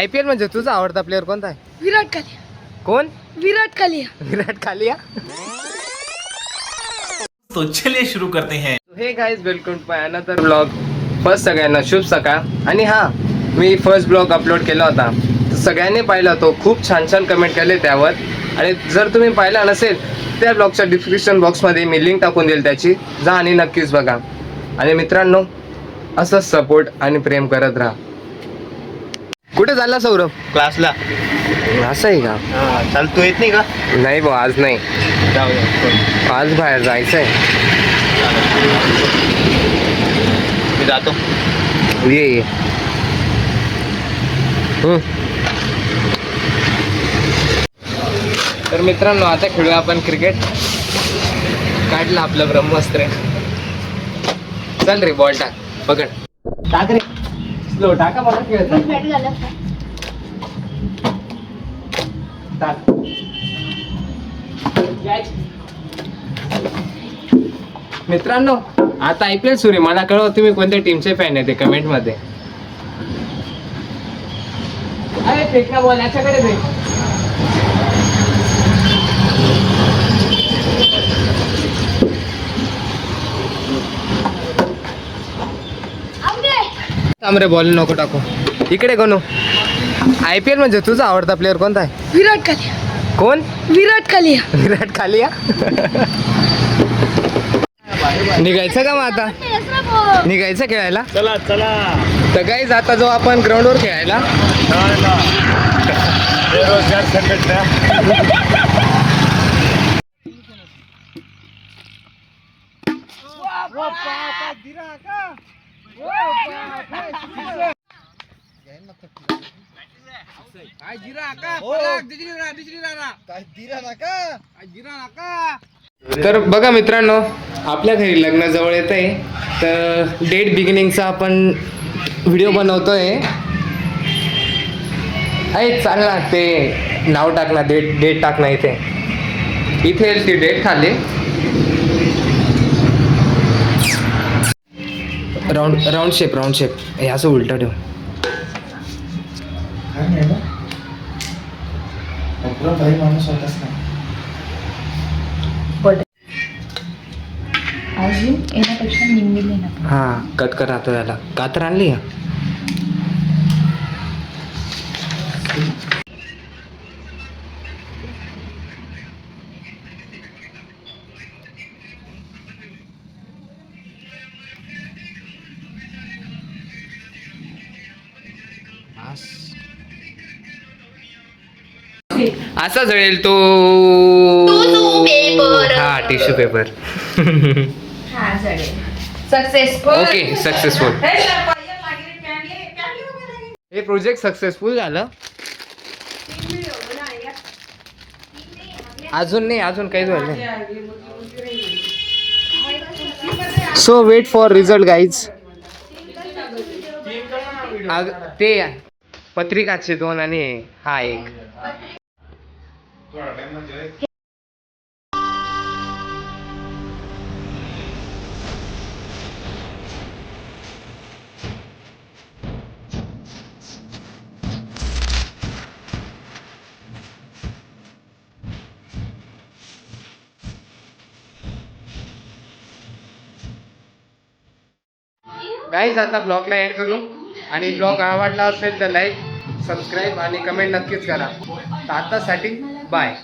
IPL म्हणजे तुझा आवडता प्लेअर कोणता आहे? विराट कोहली. कोण? विराट कोहली. विराट कोहली. तो चलिए शुरू करते हैं. Hey guys, welcome to my another blog. First सगळ्यांना शुभ सकाळ. आणि हा, मी फर्स्ट ब्लॉग अपलोड केला होता, तर सगळ्यांनी पाहिला तो. खूप छान छान कमेंट केले त्यावर. आणि जर तुम्ही पाहिला नसेल, त्या ब्लॉगच्या डिस्क्रिप्शन बॉक्समध्ये मी लिंक टाकून देईल त्याची. जा आणि नक्कीच बघा. आणि मित्रांनो, असंच सपोर्ट आणि प्रेम करत राहा. कुठे चालला सौरभ? क्लासला. असं आहे का? चाल, तू येत नाही का? नाही भाऊ, आज नाही. जाऊ दे. आज बाहेर जायचं आहे. मी जातो. ये. तर मित्रांनो, आता खेळूया आपण क्रिकेट. काढलं आपलं ब्रह्मास्त्र. चल रे, बॉल टाक. पकड. टाक रे. स्लो टाका, मला खेळत टाक. मित्रांनो, आता IPL सुरू आहे. मला कळवा तुम्ही कोणत्या टीमचे फॅन आहे ते कमेंट मध्ये. अरे फेकना बॉल याच्याकडे दे. रे, बॉल नको टाकू. इकडे गणू. IPL म्हणजे तुझा आवडता प्लेअर कोणता आहे? विराट कोहली. कोण? विराट कोहली. विराट कोहली. निघायचं का मग आता? निघायचं खेळायला? चला चला. तर गाईज, आता जो आपण ग्राउंडवर खेळायला. बेरोजगार संघटना. तर बघा मित्रांनो, आपल्या घरी लग्न जवळ येत आहे, तर डेट बिगिनिंगचा आपण व्हिडिओ बनवतोय. आहे चाल ना, ते नाव टाक ना, डेट टाक ना. इथे ती डेट खाली. राऊंड शेप हे असं उलट ठेव. अजून येण्यापेक्षा निम्मीले ना. हा, कट कर आता त्याला. कातर आणली का? असा जळेल तो. हा, टिश्यू पेपर. हा, जडेल. सक्सेसफुल. Okay, successful. हे प्रोजेक्ट सक्सेसफुल झालं. अजून नाही, अजून काहीच झालं नाही. So wait for result guys. ते पत्रिकाचे 2 आणि हा 1. गाईज, आता ब्लॉगला एंड करू. आणि ब्लॉग आवडला असेल तर लाईक, सबस्क्राईब आणि कमेंट नक्कीच करा. तर आतासाठी बाय.